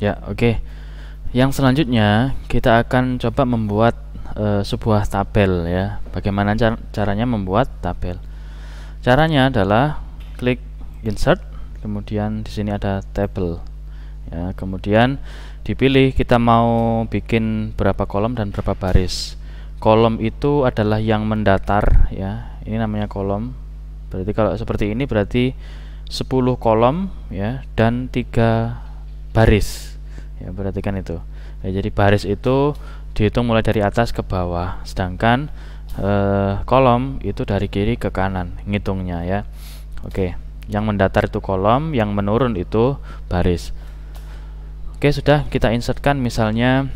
Ya, oke. Yang selanjutnya kita akan coba membuat sebuah tabel ya. Bagaimana caranya membuat tabel? Caranya adalah klik insert, kemudian di sini ada table. Ya, kemudian dipilih kita mau bikin berapa kolom dan berapa baris. Kolom itu adalah yang mendatar ya. Ini namanya kolom. Berarti kalau seperti ini berarti 10 kolom ya dan 3 baris. Ya, perhatikan itu. Ya, jadi baris itu dihitung mulai dari atas ke bawah, sedangkan kolom itu dari kiri ke kanan ngitungnya ya. Oke, yang mendatar itu kolom, yang menurun itu baris. Oke, sudah kita insertkan. Misalnya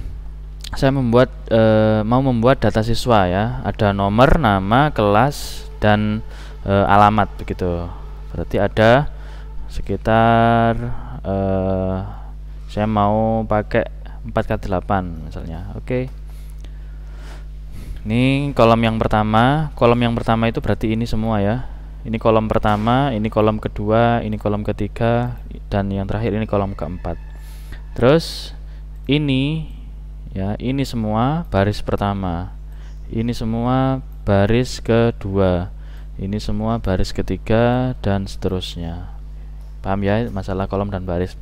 saya mau membuat data siswa ya, ada nomor, nama, kelas, dan alamat begitu. Berarti ada sekitar saya mau pakai 4x8 misalnya. Oke. Ini kolom yang pertama. Kolom yang pertama itu berarti ini semua ya. Ini kolom pertama, ini kolom kedua, ini kolom ketiga, dan yang terakhir ini kolom keempat. Terus ini ya, ini semua baris pertama. Ini semua baris kedua. Ini semua baris ketiga dan seterusnya. Paham ya masalah kolom dan baris?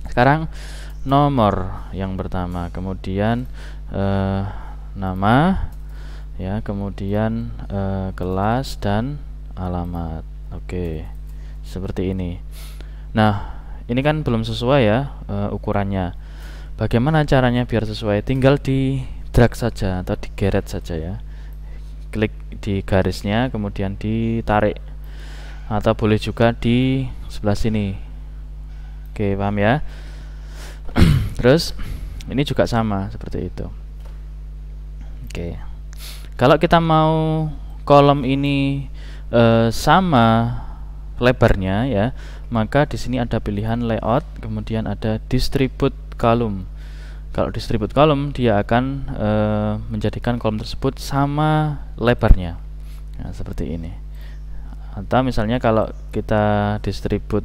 Sekarang nomor yang pertama, kemudian nama ya, kemudian kelas dan alamat. Oke, seperti ini. Nah, ini kan belum sesuai ya ukurannya. Bagaimana caranya biar sesuai? Tinggal di drag saja atau digeret saja ya. Klik di garisnya kemudian ditarik, atau boleh juga di sebelah sini. Oke, paham ya? Terus ini juga sama seperti itu. Oke, kalau kita mau kolom ini sama lebarnya ya, maka di sini ada pilihan layout, kemudian ada distribute column. Kalau distribute column dia akan menjadikan kolom tersebut sama lebarnya. Nah, seperti ini. Atau misalnya kalau kita distribute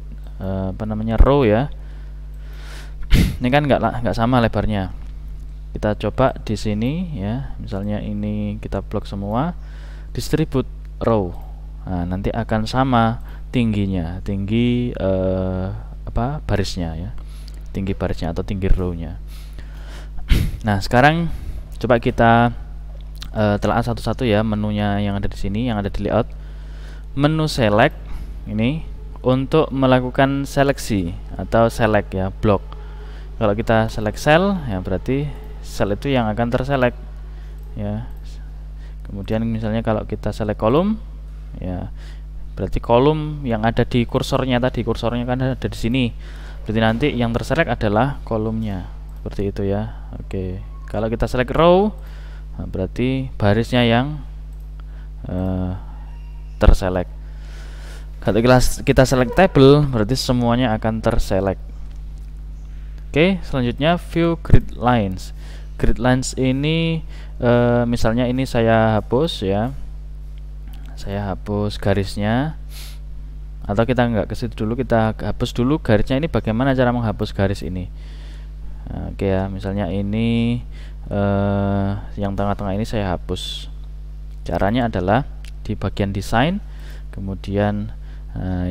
row ya, ini kan nggak sama lebarnya. Kita coba di sini ya, misalnya ini kita blok semua, distribute row. Nah, nanti akan sama tingginya, tinggi barisnya ya, tinggi barisnya atau tinggi row-nya. Nah, sekarang coba kita telaah satu-satu ya menunya yang ada di sini, yang ada di layout. Menu select ini untuk melakukan seleksi atau select ya, blok. Kalau kita select cell ya berarti sel itu yang akan terselect ya. Kemudian misalnya kalau kita select kolom ya, berarti kolom yang ada di kursornya tadi, kursornya kan ada di sini. Berarti nanti yang terselect adalah kolomnya. Seperti itu ya. Oke. Kalau kita select row, nah berarti barisnya yang terselect. Kalau kita select table, berarti semuanya akan terselect. Oke, selanjutnya view grid lines. Grid lines ini misalnya ini saya hapus ya. Saya hapus garisnya. Atau kita nggak ke situ dulu, kita hapus dulu garisnya. Ini bagaimana cara menghapus garis ini? Oke ya, misalnya ini yang tengah-tengah ini saya hapus. Caranya adalah di bagian desain, kemudian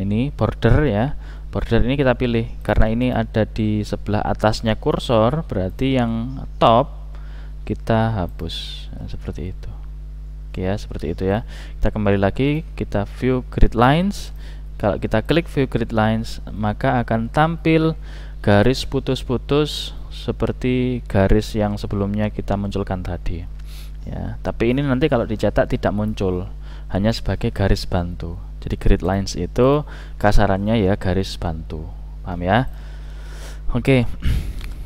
ini border ya. Border ini kita pilih karena ini ada di sebelah atasnya kursor, berarti yang top kita hapus. Nah, seperti itu. Oke ya, seperti itu ya. Kita kembali lagi, kita view grid lines. Kalau kita klik view grid lines, maka akan tampil garis putus-putus seperti garis yang sebelumnya kita munculkan tadi ya. Tapi ini nanti kalau dicetak tidak muncul, hanya sebagai garis bantu. Jadi grid lines itu kasarannya ya garis bantu, paham ya? Oke.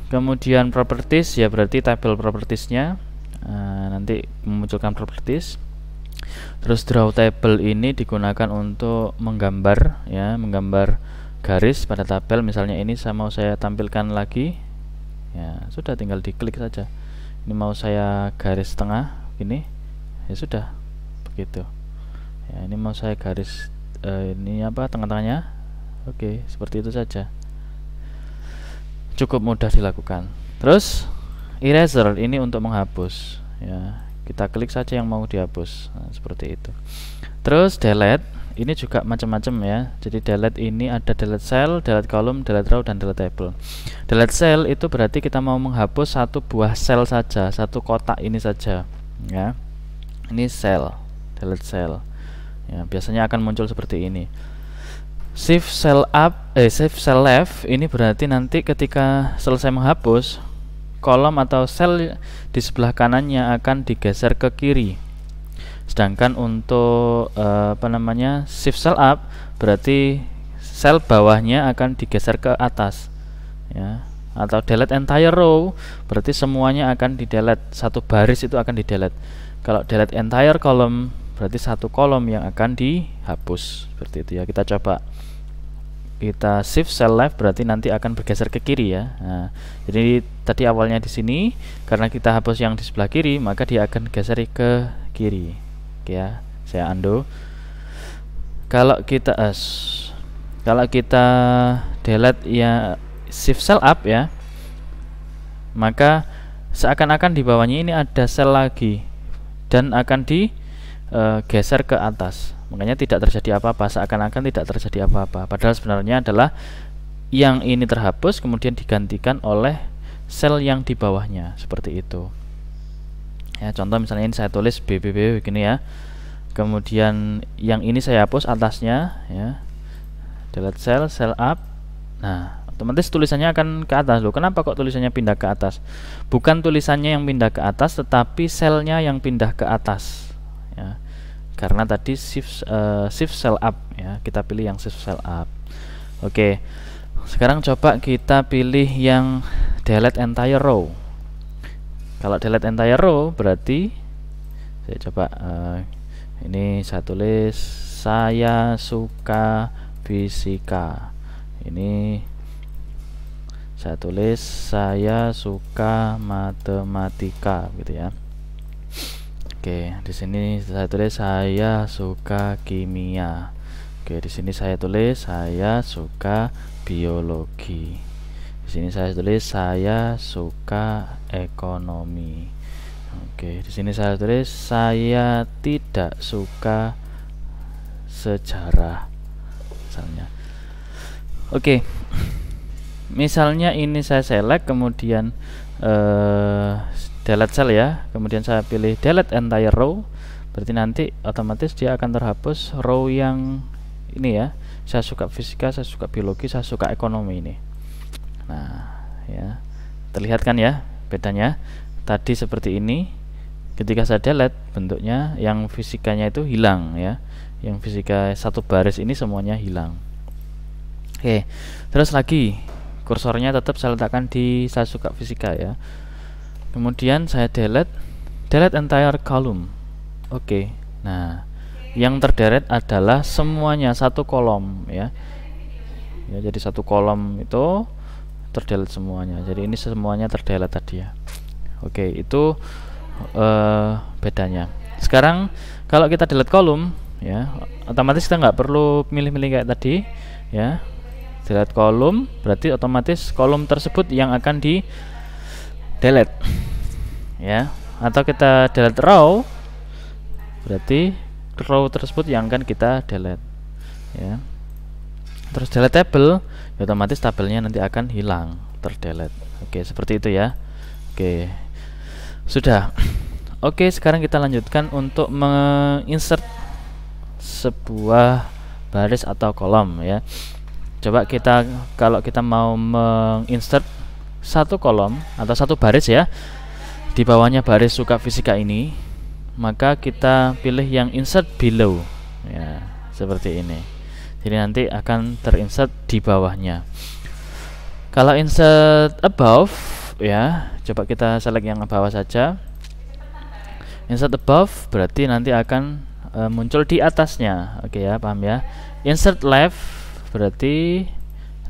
Kemudian properties ya, berarti tabel propertiesnya nanti memunculkan properties. Terus draw table ini digunakan untuk menggambar ya, menggambar garis pada tabel. Misalnya ini saya tampilkan lagi ya, sudah tinggal diklik saja. Ini mau saya garis tengah ini ya, sudah begitu ya. Ini mau saya garis ini tengah-tengahnya. Oke, seperti itu saja. cukup mudah dilakukan. Terus eraser ini untuk menghapus ya, kita klik saja yang mau dihapus. Nah, seperti itu. Terus delete ini juga macam-macam ya. Jadi delete ini ada delete cell, delete column, delete row, dan delete table. Delete cell itu berarti kita mau menghapus satu buah sel saja, satu kotak ini saja ya. Ini cell, delete cell ya, biasanya akan muncul seperti ini. Shift cell up, shift cell left ini berarti nanti ketika selesai menghapus, kolom atau sel di sebelah kanannya akan digeser ke kiri. Sedangkan untuk shift cell up berarti sel bawahnya akan digeser ke atas ya. Atau delete entire row berarti semuanya akan di delete, satu baris itu akan di delete. Kalau delete entire column berarti satu kolom yang akan dihapus. Seperti itu ya. Kita coba, kita shift cell left berarti nanti akan bergeser ke kiri ya. Nah, jadi tadi awalnya di sini, karena kita hapus yang di sebelah kiri, maka dia akan geser ke kiri. Oke ya, saya undo. Kalau kita delete ya shift cell up ya, maka seakan-akan di bawahnya ini ada sel lagi dan akan digeser ke atas. Makanya tidak terjadi apa-apa, seakan-akan tidak terjadi apa-apa. Padahal sebenarnya adalah yang ini terhapus kemudian digantikan oleh sel yang di bawahnya, seperti itu. Ya, contoh misalnya ini saya tulis BBB begini ya. Kemudian yang ini saya hapus atasnya ya. Delete cell, cell up. Nah, otomatis tulisannya akan ke atas. Loh, kenapa kok tulisannya pindah ke atas? Bukan tulisannya yang pindah ke atas, tetapi selnya yang pindah ke atas ya. Karena tadi shift cell up ya, kita pilih yang shift cell up. Oke, sekarang coba kita pilih yang delete entire row. Kalau delete entire row berarti saya coba ini saya tulis saya suka fisika. Ini saya tulis saya suka matematika gitu ya. Oke, di sini saya tulis saya suka kimia. Oke, di sini saya tulis saya suka biologi. Di sini saya tulis saya suka ekonomi. Oke, di sini saya tulis saya tidak suka sejarah misalnya. Oke. Misalnya ini saya select kemudian delete cell ya, kemudian saya pilih delete entire row, berarti nanti otomatis dia akan terhapus row yang ini ya. Saya suka fisika, saya suka biologi, saya suka ekonomi ini. Nah ya, terlihat kan ya bedanya. Tadi seperti ini, ketika saya delete bentuknya yang fisikanya itu hilang ya, yang fisika satu baris ini semuanya hilang. Oke, terus lagi kursornya tetap saya letakkan di saya suka fisika ya. Kemudian saya delete entire column. Oke. Nah, yang terderet adalah semuanya satu kolom ya. Ya, jadi satu kolom itu terdelete semuanya. Jadi ini semuanya terdelete tadi ya. Oke, itu bedanya. Sekarang kalau kita delete kolom ya, otomatis kita nggak perlu milih-milih kayak tadi ya. Delete kolom berarti otomatis kolom tersebut yang akan di delete ya, atau kita delete row berarti row tersebut yang akan kita delete ya. Terus delete table ya, otomatis tabelnya nanti akan hilang, terdelete. Oke, seperti itu ya. Oke, sudah. Oke, sekarang kita lanjutkan untuk menginsert sebuah baris atau kolom ya. Coba kita, kalau kita mau menginsert satu kolom atau satu baris ya, di bawahnya baris suka fisika ini, maka kita pilih yang insert below ya, seperti ini. Jadi nanti akan terinsert di bawahnya. Kalau insert above ya, coba kita select yang bawah saja. Insert above berarti nanti akan muncul di atasnya. Oke ya, paham ya. Insert left berarti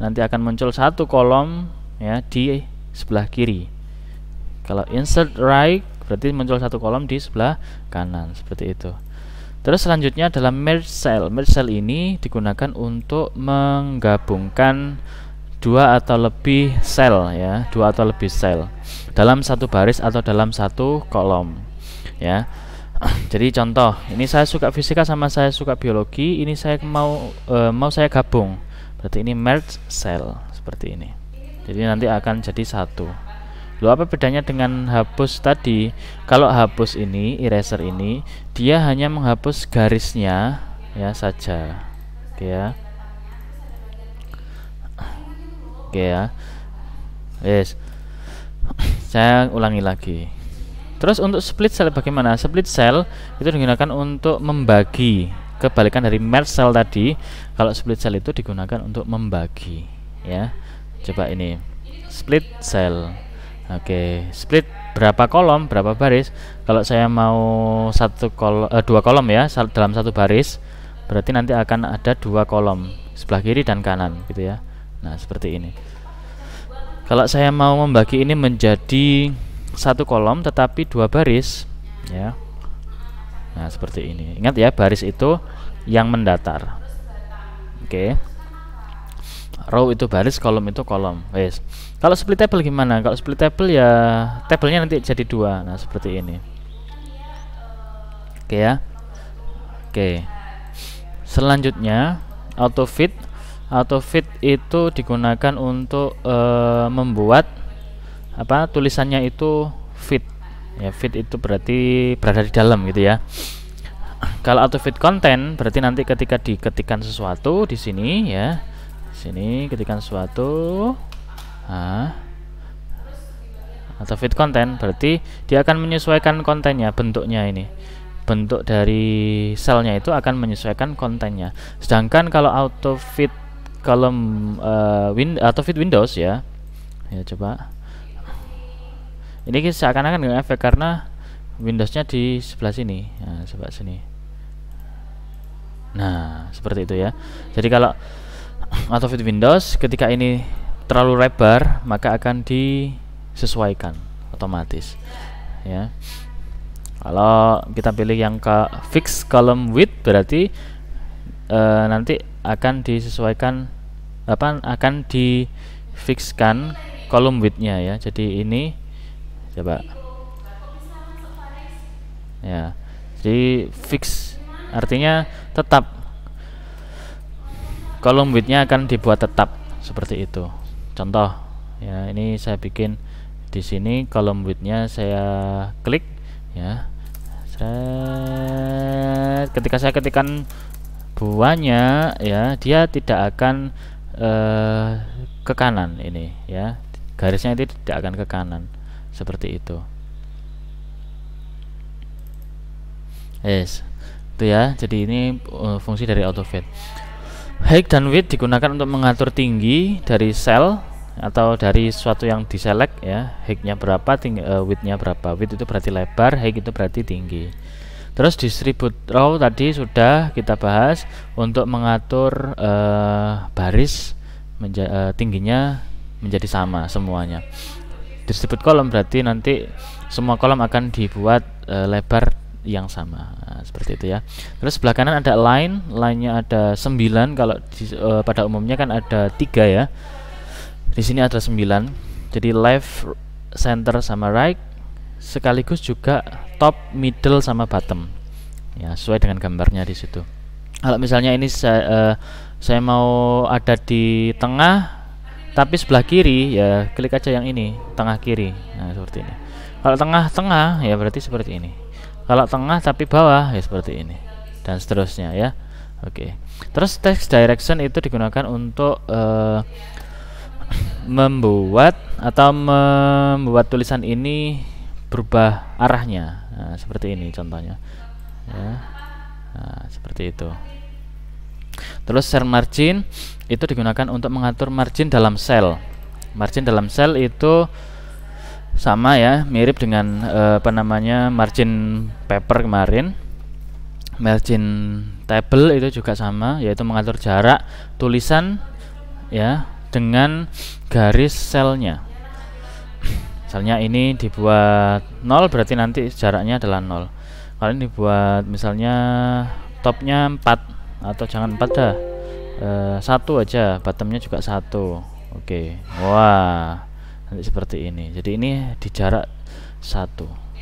nanti akan muncul satu kolom ya di sebelah kiri. Kalau insert right berarti muncul satu kolom di sebelah kanan, seperti itu. Terus selanjutnya adalah merge cell. Merge cell ini digunakan untuk menggabungkan dua atau lebih sel ya, dua atau lebih sel dalam satu baris atau dalam satu kolom ya. Jadi contoh, ini saya suka fisika sama saya suka biologi, ini saya mau saya gabung, berarti ini merge cell seperti ini. Jadi nanti akan jadi satu. Loh, apa bedanya dengan hapus tadi? Kalau hapus ini, eraser ini, dia hanya menghapus garisnya ya saja. Oke ya. Oke ya. Yes. Saya ulangi lagi. Terus untuk split cell bagaimana? Split cell itu digunakan untuk membagi. Kebalikan dari merge cell tadi, kalau split cell itu digunakan untuk membagi ya. Coba ini. Split cell. Oke, split berapa kolom, berapa baris? Kalau saya mau dua kolom ya, dalam satu baris, berarti nanti akan ada dua kolom, sebelah kiri dan kanan gitu ya. Nah, seperti ini. Kalau saya mau membagi ini menjadi satu kolom tetapi dua baris ya. Nah, seperti ini. Ingat ya, baris itu yang mendatar. Oke. Row itu baris, kolom itu kolom. Wes. Kalau split table gimana? Kalau split table ya tabelnya nanti jadi dua. Nah, seperti ini. Oke ya. Oke. Selanjutnya autofit. Autofit itu digunakan untuk membuat apa, tulisannya itu fit ya. Fit itu berarti berada di dalam gitu ya. Kalau autofit content berarti nanti ketika diketikkan sesuatu di sini ya, sini ketikkan sesuatu, autofit content berarti dia akan menyesuaikan kontennya, bentuknya ini, bentuk dari selnya itu akan menyesuaikan kontennya. Sedangkan kalau autofit column autofit Windows ya, coba ini seakan-akan nggak efek karena Windowsnya di sebelah sini. Nah, coba sini. Nah, seperti itu ya. Jadi kalau autofit Windows ketika ini terlalu lebar maka akan disesuaikan otomatis ya. Kalau kita pilih yang ke fix column width berarti nanti akan disesuaikan akan difixkan kolom widthnya ya. Jadi ini coba ya, jadi fix artinya tetap, kolom widthnya akan dibuat tetap seperti itu. Contoh ya, ini saya bikin di sini kolom widthnya saya klik ya. Ketika saya ketikkan buahnya ya, dia tidak akan ke kanan ini ya, garisnya itu tidak akan ke kanan seperti itu. Yes, itu ya. Jadi ini fungsi dari autofit. Height dan width digunakan untuk mengatur tinggi dari sel atau dari sesuatu yang diselect ya. Height-nya berapa, width-nya berapa. Width itu berarti lebar, height itu berarti tinggi. Terus distribute row tadi sudah kita bahas untuk mengatur baris tingginya menjadi sama semuanya. Distribute column berarti nanti semua kolom akan dibuat lebar yang sama. Nah, seperti itu ya. Terus sebelah kanan ada line-nya ada 9. Kalau pada umumnya kan ada 3 ya. Di sini ada 9. Jadi left, center sama right, sekaligus juga top, middle sama bottom. Ya, sesuai dengan gambarnya di situ. Kalau misalnya ini saya mau ada di tengah tapi sebelah kiri ya, klik aja yang ini, tengah kiri. Nah, seperti ini. Kalau tengah-tengah ya berarti seperti ini. Kalau tengah tapi bawah ya seperti ini, dan seterusnya ya. Oke. Terus text direction itu digunakan untuk membuat tulisan ini berubah arahnya. Nah, seperti ini contohnya ya. Nah, seperti itu. Terus share margin itu digunakan untuk mengatur margin dalam sel. Margin dalam sel itu sama ya, mirip dengan margin paper kemarin. Margin table itu juga sama, yaitu mengatur jarak tulisan ya dengan garis selnya. Misalnya ini dibuat 0 berarti nanti jaraknya adalah 0. Kalau ini dibuat misalnya topnya 4 atau jangan 4 dah, 1 aja, bottomnya juga 1. Oke. Wah, nanti seperti ini. Jadi ini di jarak 1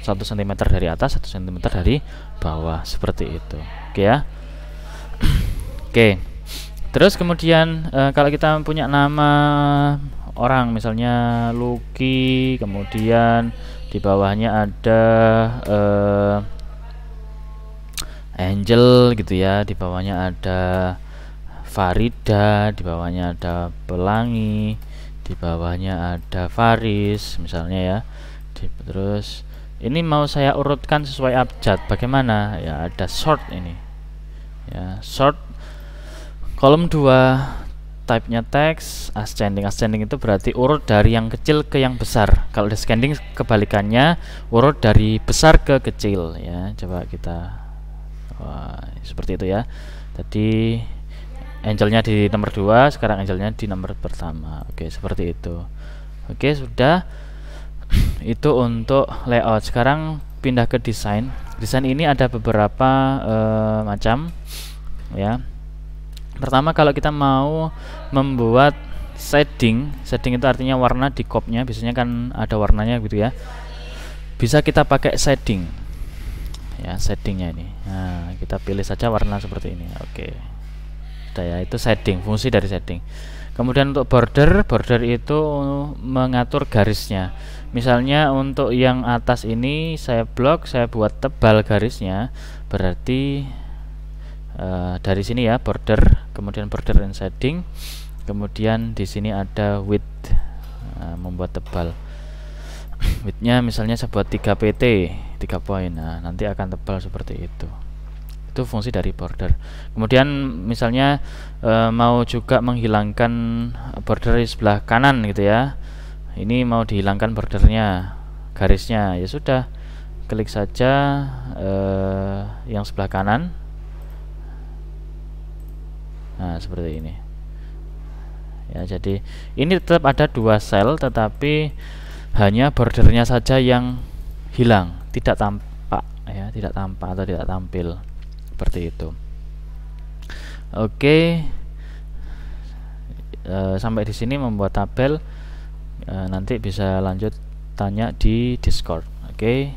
cm dari atas, 1 cm dari bawah, seperti itu. Oke ya. Oke. Terus kemudian kalau kita punya nama orang, misalnya Lucky, kemudian di bawahnya ada Angel gitu ya, di bawahnya ada Farida, di bawahnya ada Pelangi, di bawahnya ada Faris misalnya ya. Terus ini mau saya urutkan sesuai abjad, bagaimana ya? Ada sort ini ya, sort kolom 2, type-nya teks, ascending. Ascending itu berarti urut dari yang kecil ke yang besar. Kalau descending kebalikannya, urut dari besar ke kecil ya. Coba kita seperti itu ya. Tadi angelnya di nomor 2, sekarang angelnya di nomor pertama. Oke, seperti itu. Oke, sudah. Itu untuk layout. Sekarang pindah ke desain. Desain ini ada beberapa macam ya. Pertama, kalau kita mau membuat shading itu artinya warna di kopnya, biasanya kan ada warnanya gitu ya. Bisa kita pakai shading ya, shadingnya ini. Nah, kita pilih saja warna seperti ini. Oke, udah ya, itu shading, fungsi dari shading. Kemudian untuk border itu mengatur garisnya. Misalnya untuk yang atas ini saya blok, saya buat tebal garisnya, berarti dari sini ya border, kemudian border and shading, kemudian di sini ada width, membuat tebal. Widthnya misalnya saya buat 3 pt, 3 poin. Nah, nanti akan tebal seperti itu. Itu fungsi dari border. Kemudian misalnya mau juga menghilangkan border di sebelah kanan gitu ya. Ini mau dihilangkan bordernya, garisnya, ya sudah, klik saja yang sebelah kanan. Nah, seperti ini ya. Jadi ini tetap ada 2 sel, tetapi hanya bordernya saja yang hilang, tidak tampak ya, tidak tampak atau tidak tampil seperti itu. Oke, sampai di sini membuat tabel. Nanti bisa lanjut tanya di Discord. Oke.